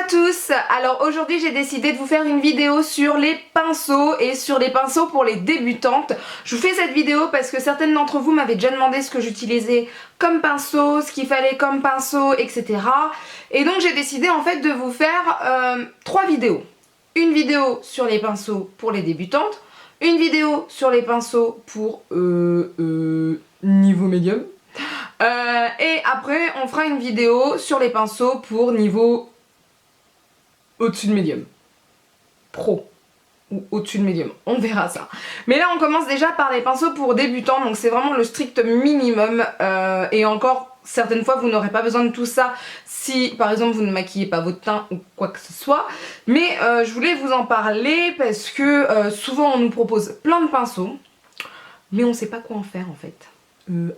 tous. Alors aujourd'hui j'ai décidé de vous faire une vidéo sur les pinceaux et sur les pinceaux pour les débutantes. Je vous fais cette vidéo parce que certaines d'entre vous m'avaient déjà demandé ce que j'utilisais comme pinceau, ce qu'il fallait comme pinceau, etc. Et donc j'ai décidé en fait de vous faire 3 vidéos. Une vidéo sur les pinceaux pour les débutantes, une vidéo sur les pinceaux pour niveau médium. Et après on fera une vidéo sur les pinceaux pour niveau au-dessus de médium, pro ou au-dessus de médium, on verra ça. Mais là on commence déjà par les pinceaux pour débutants, donc c'est vraiment le strict minimum et encore certaines fois vous n'aurez pas besoin de tout ça si par exemple vous ne maquillez pas votre teint ou quoi que ce soit. Mais je voulais vous en parler parce que souvent on nous propose plein de pinceaux mais on sait pas quoi en faire en fait.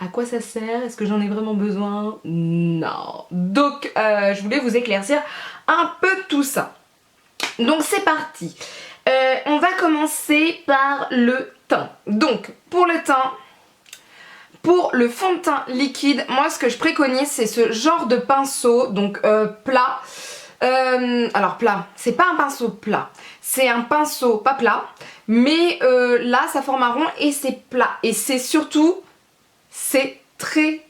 À quoi ça sert? Est-ce que j'en ai vraiment besoin? Non. Donc je voulais vous éclaircir un peu tout ça. Donc c'est parti. On va commencer par le teint. Donc pour le teint, pour le fond de teint liquide, moi ce que je préconise c'est ce genre de pinceau, donc plat. Alors plat, c'est pas un pinceau plat, c'est un pinceau pas plat, mais là ça forme un rond et c'est plat. Et c'est surtout, c'est très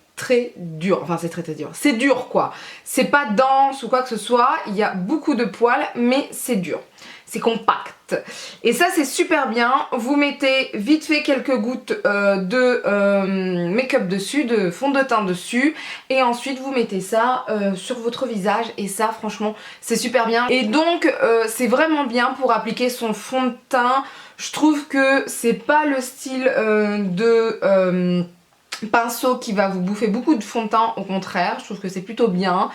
dur, enfin c'est très dur, c'est dur quoi, c'est pas dense ou quoi que ce soit, il y a beaucoup de poils mais c'est dur, c'est compact et ça c'est super bien. Vous mettez vite fait quelques gouttes de make-up dessus, de fond de teint dessus et ensuite vous mettez ça sur votre visage et ça franchement c'est super bien. Et donc c'est vraiment bien pour appliquer son fond de teint. Je trouve que c'est pas le style de pinceau qui va vous bouffer beaucoup de fond de teint, au contraire, je trouve que c'est plutôt bien.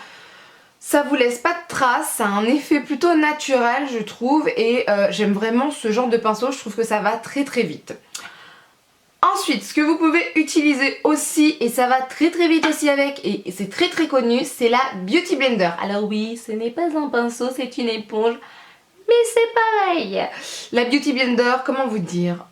Ça vous laisse pas de traces, ça a un effet plutôt naturel je trouve et j'aime vraiment ce genre de pinceau, je trouve que ça va très vite. Ensuite, ce que vous pouvez utiliser aussi, et ça va très vite aussi avec, et c'est très connu, c'est la Beauty Blender. Alors oui, ce n'est pas un pinceau, c'est une éponge, mais c'est pareil. La Beauty Blender, comment vous dire,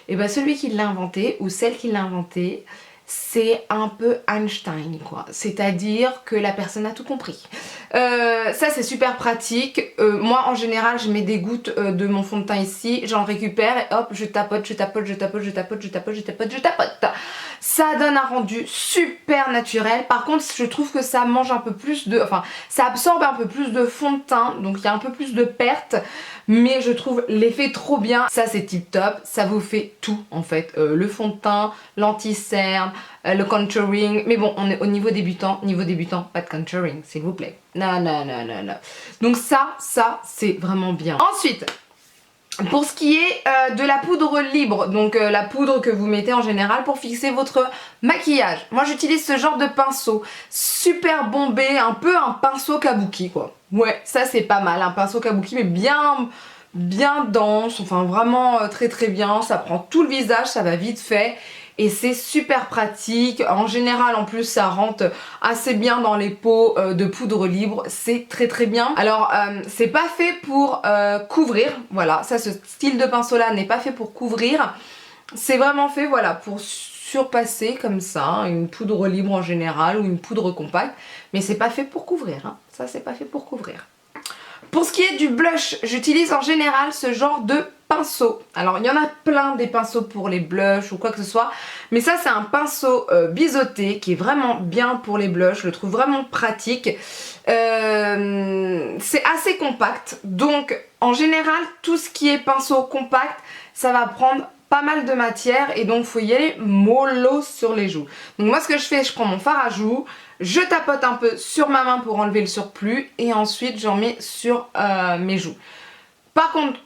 et ben celui qui l'a inventé ou celle qui l'a inventé, c'est un peu Einstein quoi, c'est-à-dire que la personne a tout compris. Ça c'est super pratique. Moi en général je mets des gouttes de mon fond de teint ici, j'en récupère et hop je tapote. Ça donne un rendu super naturel. Par contre je trouve que ça mange un peu plus de, enfin ça absorbe un peu plus de fond de teint, donc il y a un peu plus de perte, mais je trouve l'effet trop bien. Ça c'est tip top, ça vous fait tout en fait, le fond de teint, l'anti-cerne, le contouring, mais bon on est au niveau débutant, pas de contouring s'il vous plaît, non. Donc ça c'est vraiment bien. Ensuite pour ce qui est de la poudre libre, donc la poudre que vous mettez en général pour fixer votre maquillage, moi j'utilise ce genre de pinceau super bombé, un peu un pinceau kabuki quoi. Ouais, ça c'est pas mal, un pinceau kabuki mais bien dense, enfin vraiment très bien, ça prend tout le visage, ça va vite fait et c'est super pratique. En général en plus ça rentre assez bien dans les pots de poudre libre, c'est très bien. Alors c'est pas fait pour couvrir, voilà, ça ce style de pinceau là n'est pas fait pour couvrir, c'est vraiment fait voilà pour surpasser comme ça une poudre libre en général ou une poudre compacte, mais c'est pas fait pour couvrir, hein. Ça c'est pas fait pour couvrir. Pour ce qui est du blush, j'utilise en général ce genre de pinceau. Alors il y en a plein des pinceaux pour les blushs ou quoi que ce soit, mais ça c'est un pinceau biseauté qui est vraiment bien pour les blushs, je le trouve vraiment pratique. C'est assez compact, donc en général tout ce qui est pinceau compact, ça va prendre pas mal de matière et donc faut y aller mollo sur les joues. Donc moi ce que je fais, je prends mon fard à joues, je tapote un peu sur ma main pour enlever le surplus et ensuite j'en mets sur mes joues. Par contre,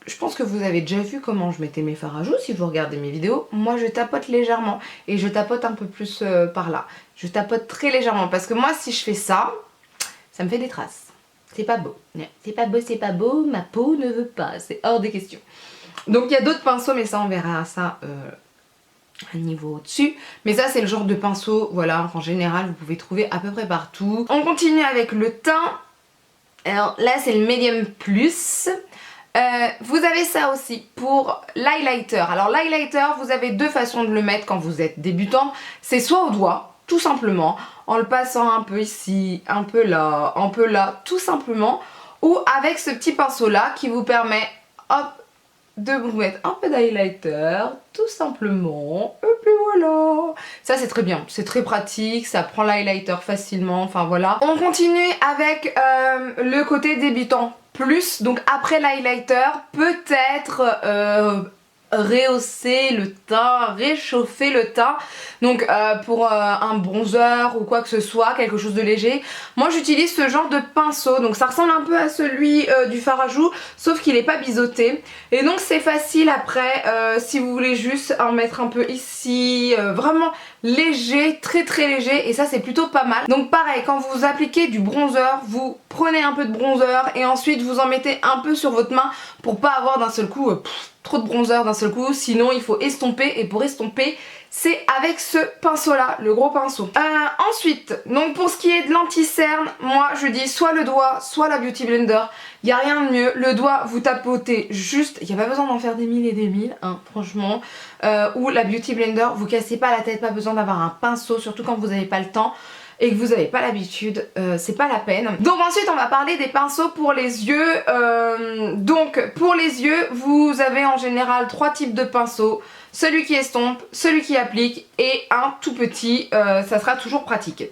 je pense que vous avez déjà vu comment je mettais mes fards à joues si vous regardez mes vidéos. Moi je tapote légèrement et je tapote un peu plus par là. Je tapote très légèrement parce que moi si je fais ça, ça me fait des traces. C'est pas beau. C'est pas beau, ma peau ne veut pas, c'est hors des questions. Donc il y a d'autres pinceaux mais ça on verra ça un niveau au-dessus. Mais ça c'est le genre de pinceau, voilà, en général vous pouvez trouver à peu près partout. On continue avec le teint. Alors là c'est le Medium Plus. Vous avez ça aussi pour l'highlighter. Alors l'highlighter, vous avez deux façons de le mettre quand vous êtes débutant. C'est soit au doigt, tout simplement, en le passant un peu ici, un peu là, tout simplement. Ou avec ce petit pinceau là qui vous permet, hop, de vous mettre un peu d'highlighter, tout simplement, et puis voilà. Ça c'est très bien, c'est très pratique, ça prend l'highlighter facilement, enfin voilà. On continue avec le côté débutant plus, donc après l'highlighter, peut-être rehausser le teint, réchauffer le teint, donc pour un bronzer ou quoi que ce soit, quelque chose de léger. Moi j'utilise ce genre de pinceau, donc ça ressemble un peu à celui du fard à joues, sauf qu'il n'est pas biseauté, et donc c'est facile après si vous voulez juste en mettre un peu ici, vraiment léger, très léger, et ça c'est plutôt pas mal. Donc pareil, quand vous appliquez du bronzer, vous prenez un peu de bronzer et ensuite vous en mettez un peu sur votre main pour pas avoir d'un seul coup trop de bronzer d'un seul coup, sinon il faut estomper, et pour estomper c'est avec ce pinceau là, le gros pinceau. Ensuite, donc pour ce qui est de l'anti-cerne, moi je dis soit le doigt, soit la Beauty Blender, il n'y a rien de mieux. Le doigt vous tapotez juste, il n'y a pas besoin d'en faire des mille et des mille, hein, franchement, ou la Beauty Blender, vous cassez pas la tête, pas besoin d'avoir un pinceau, surtout quand vous n'avez pas le temps et que vous n'avez pas l'habitude, c'est pas la peine. Donc ensuite on va parler des pinceaux pour les yeux. Donc pour les yeux, vous avez en général 3 types de pinceaux. Celui qui estompe, celui qui applique et un tout petit, ça sera toujours pratique.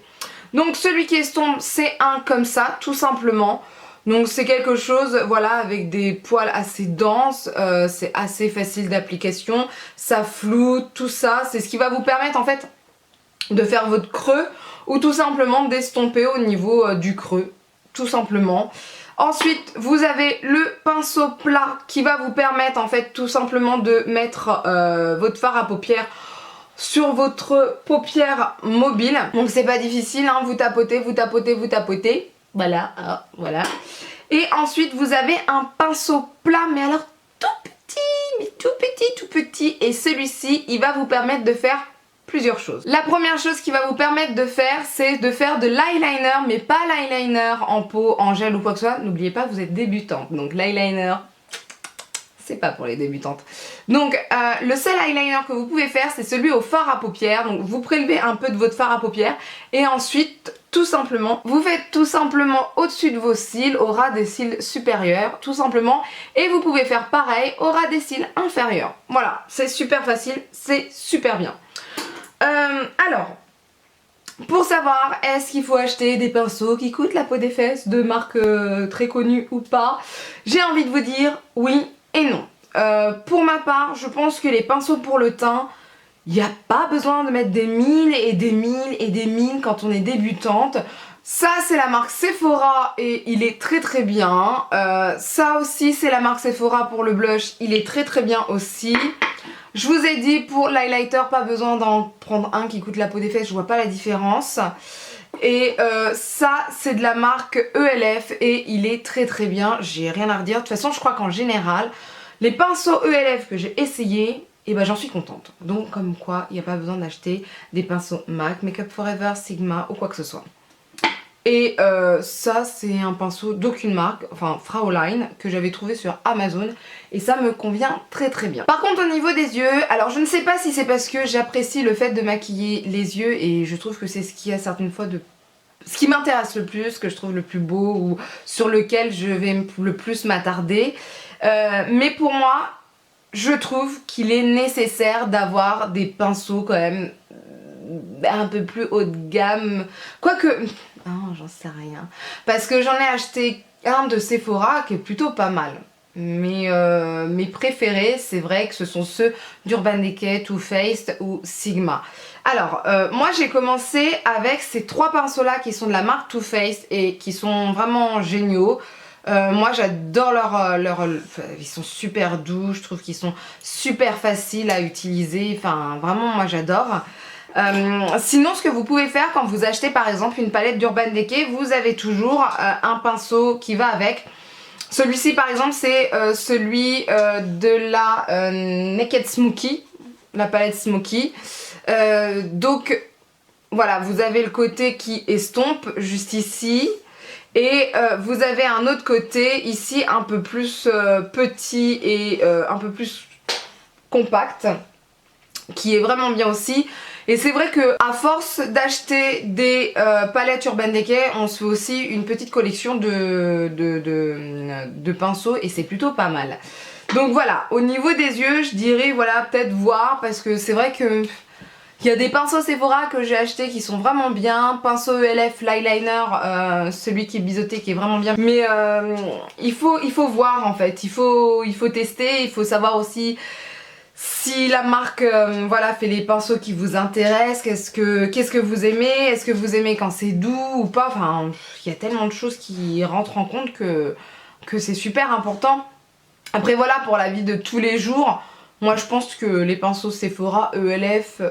Donc celui qui estompe, c'est un comme ça, tout simplement. Donc c'est quelque chose, voilà, avec des poils assez denses, c'est assez facile d'application, ça floute, tout ça, c'est ce qui va vous permettre en fait de faire votre creux ou tout simplement d'estomper au niveau du creux, tout simplement. Ensuite vous avez le pinceau plat qui va vous permettre en fait tout simplement de mettre votre fard à paupières sur votre paupière mobile. Donc c'est pas difficile, hein, vous tapotez, vous tapotez, vous tapotez. Voilà, voilà. Et ensuite vous avez un pinceau plat, mais alors tout petit, mais tout petit. Et celui-ci, il va vous permettre de faire plusieurs choses. La première chose qui va vous permettre de faire, c'est de faire de l'eyeliner, mais pas l'eyeliner en peau, en gel ou quoi que ce soit. N'oubliez pas, vous êtes débutante, donc l'eyeliner, c'est pas pour les débutantes. Donc le seul eyeliner que vous pouvez faire, c'est celui au fard à paupières. Donc vous prélevez un peu de votre fard à paupières et ensuite tout simplement, vous faites tout simplement au-dessus de vos cils, au ras des cils supérieurs, tout simplement. Et vous pouvez faire pareil au ras des cils inférieurs. Voilà, c'est super facile, c'est super bien. Alors, pour savoir est-ce qu'il faut acheter des pinceaux qui coûtent la peau des fesses de marque très connue ou pas, j'ai envie de vous dire oui et non. Pour ma part, je pense que les pinceaux pour le teint, il n'y a pas besoin de mettre des mille et des mille et des mille quand on est débutante. Ça c'est la marque Sephora et il est très bien. Ça aussi c'est la marque Sephora pour le blush, il est très bien aussi. Je vous ai dit pour l'highlighter, pas besoin d'en prendre un qui coûte la peau des fesses, je vois pas la différence. Et ça c'est de la marque ELF et il est très bien, j'ai rien à redire. De toute façon je crois qu'en général, les pinceaux ELF que j'ai essayés, et ben j'en suis contente. Donc comme quoi, il n'y a pas besoin d'acheter des pinceaux MAC, Make Up For Ever, Sigma ou quoi que ce soit. Et ça c'est un pinceau d'aucune marque, enfin Fraulein, que j'avais trouvé sur Amazon et ça me convient très bien. Par contre au niveau des yeux, alors je ne sais pas si c'est parce que j'apprécie le fait de maquiller les yeux et je trouve que c'est ce qui a certaines fois de... ce qui m'intéresse le plus, que je trouve le plus beau ou sur lequel je vais le plus m'attarder. Mais pour moi, je trouve qu'il est nécessaire d'avoir des pinceaux quand même un peu plus haut de gamme. Quoique... oh, j'en sais rien. Parce que j'en ai acheté un de Sephora qui est plutôt pas mal. Mais mes préférés, c'est vrai que ce sont ceux d'Urban Decay, Too Faced ou Sigma. Alors, moi j'ai commencé avec ces 3 pinceaux-là qui sont de la marque Too Faced et qui sont vraiment géniaux. Moi j'adore ils sont super doux, je trouve qu'ils sont super faciles à utiliser. Enfin, vraiment, moi j'adore. Sinon ce que vous pouvez faire quand vous achetez par exemple une palette d'Urban Decay, vous avez toujours un pinceau qui va avec. Celui-ci par exemple c'est celui de la Naked Smoky, la palette Smoky. Donc voilà, vous avez le côté qui estompe juste ici. Et vous avez un autre côté ici un peu plus petit et un peu plus compact, qui est vraiment bien aussi. Et c'est vrai que à force d'acheter des palettes Urban Decay, on se fait aussi une petite collection de pinceaux et c'est plutôt pas mal. Donc voilà, au niveau des yeux, je dirais voilà, peut-être voir, parce que c'est vrai que il y a des pinceaux Sephora que j'ai achetés qui sont vraiment bien. Pinceau ELF, l'eyeliner, celui qui est biseauté qui est vraiment bien. Mais il faut voir en fait, il faut tester, il faut savoir aussi si la marque voilà, fait les pinceaux qui vous intéressent, qu'est-ce que vous aimez, est-ce que vous aimez quand c'est doux ou pas. Enfin, il y a tellement de choses qui rentrent en compte que c'est super important. Après voilà, pour la vie de tous les jours, moi je pense que les pinceaux Sephora ELF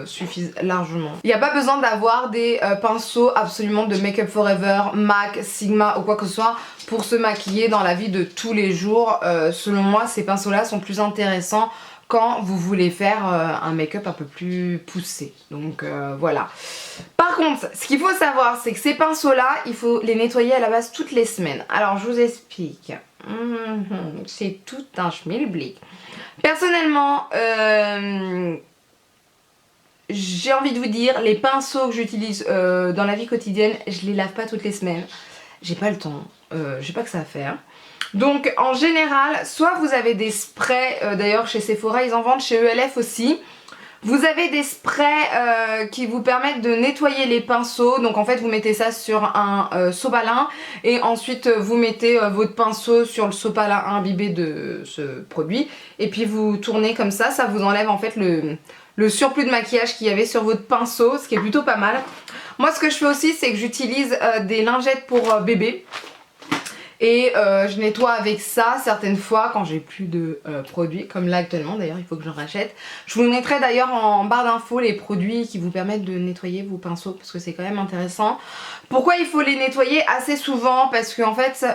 suffisent largement. Il n'y a pas besoin d'avoir des pinceaux absolument de Make Up Forever, MAC, Sigma ou quoi que ce soit pour se maquiller dans la vie de tous les jours. Selon moi, ces pinceaux là sont plus intéressants quand vous voulez faire un make-up un peu plus poussé. Donc voilà. Par contre, ce qu'il faut savoir, c'est que ces pinceaux là, il faut les nettoyer à la base toutes les semaines. Alors je vous explique. C'est tout un schmilblick. Personnellement, j'ai envie de vous dire, les pinceaux que j'utilise dans la vie quotidienne, je les lave pas toutes les semaines. J'ai pas le temps, j'ai pas que ça à faire. Donc en général, soit vous avez des sprays, d'ailleurs chez Sephora ils en vendent, chez ELF aussi. Vous avez des sprays qui vous permettent de nettoyer les pinceaux. Donc en fait vous mettez ça sur un sopalin et ensuite vous mettez votre pinceau sur le sopalin imbibé de ce produit. Et puis vous tournez comme ça, ça vous enlève en fait le surplus de maquillage qu'il y avait sur votre pinceau, ce qui est plutôt pas mal. Moi ce que je fais aussi, c'est que j'utilise des lingettes pour bébé. Et je nettoie avec ça certaines fois quand j'ai plus de produits, comme là actuellement d'ailleurs, il faut que j'en rachète. Je vous mettrai d'ailleurs en barre d'infos les produits qui vous permettent de nettoyer vos pinceaux parce que c'est quand même intéressant. Pourquoi il faut les nettoyer assez souvent? Parce que en fait,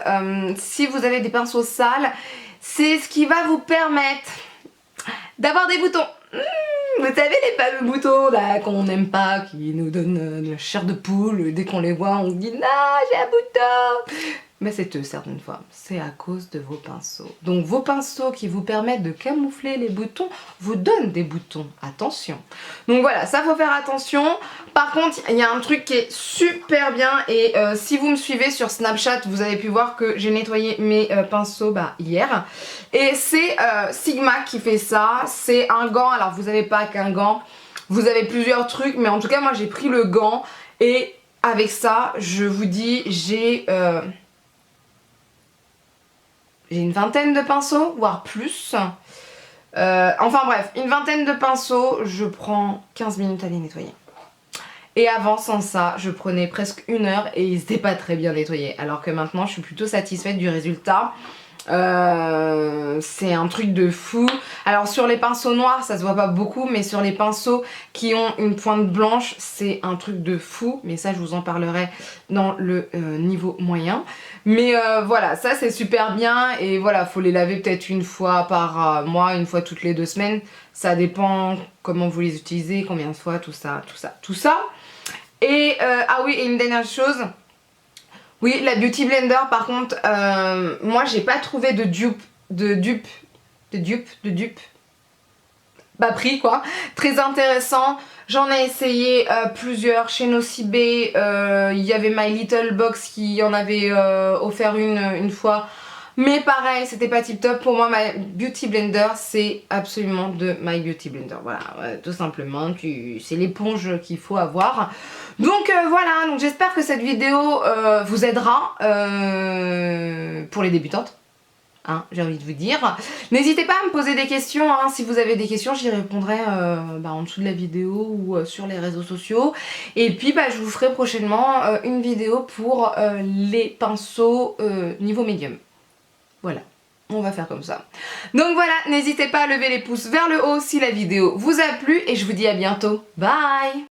si vous avez des pinceaux sales, c'est ce qui va vous permettre d'avoir des boutons. Vous savez les fameux boutons là qu'on n'aime pas, qui nous donnent de la chair de poule, dès qu'on les voit on se dit ah j'ai un bouton. Mais c'est eux certaines fois, c'est à cause de vos pinceaux. Donc vos pinceaux qui vous permettent de camoufler les boutons vous donnent des boutons, attention. Donc voilà, ça faut faire attention. Par contre, il y a un truc qui est super bien et si vous me suivez sur Snapchat, vous avez pu voir que j'ai nettoyé mes pinceaux hier. Et c'est Sigma qui fait ça, c'est un gant, alors vous n'avez pas qu'un gant, vous avez plusieurs trucs, mais en tout cas moi j'ai pris le gant et avec ça, je vous dis, j'ai une vingtaine de pinceaux, voire plus. Enfin bref, une vingtaine de pinceaux, je prends 15 minutes à les nettoyer. Et avant, sans ça, je prenais presque 1 heure et ils n'étaient pas très bien nettoyés. Alors que maintenant, je suis plutôt satisfaite du résultat. C'est un truc de fou. Alors sur les pinceaux noirs ça se voit pas beaucoup, mais sur les pinceaux qui ont une pointe blanche c'est un truc de fou, mais ça je vous en parlerai dans le niveau moyen. Mais voilà, ça c'est super bien et voilà, faut les laver peut-être une fois par mois, une fois toutes les 2 semaines, ça dépend comment vous les utilisez, combien de fois, tout ça. Et ah oui, et une dernière chose. Oui, la Beauty Blender par contre, moi j'ai pas trouvé de dupe, bas prix quoi, très intéressant. J'en ai essayé plusieurs chez Nocibé, il y avait My Little Box qui en avait offert une fois. Mais pareil, c'était pas tip top. Pour moi, ma Beauty Blender, c'est absolument de My Beauty Blender. Voilà, tout simplement, c'est l'éponge qu'il faut avoir. Donc voilà, donc j'espère que cette vidéo vous aidera pour les débutantes. Hein, j'ai envie de vous dire. N'hésitez pas à me poser des questions, hein. Si vous avez des questions j'y répondrai en dessous de la vidéo ou sur les réseaux sociaux. Et puis je vous ferai prochainement une vidéo pour les pinceaux niveau médium. Voilà, on va faire comme ça. Donc voilà, n'hésitez pas à lever les pouces vers le haut si la vidéo vous a plu et je vous dis à bientôt. Bye!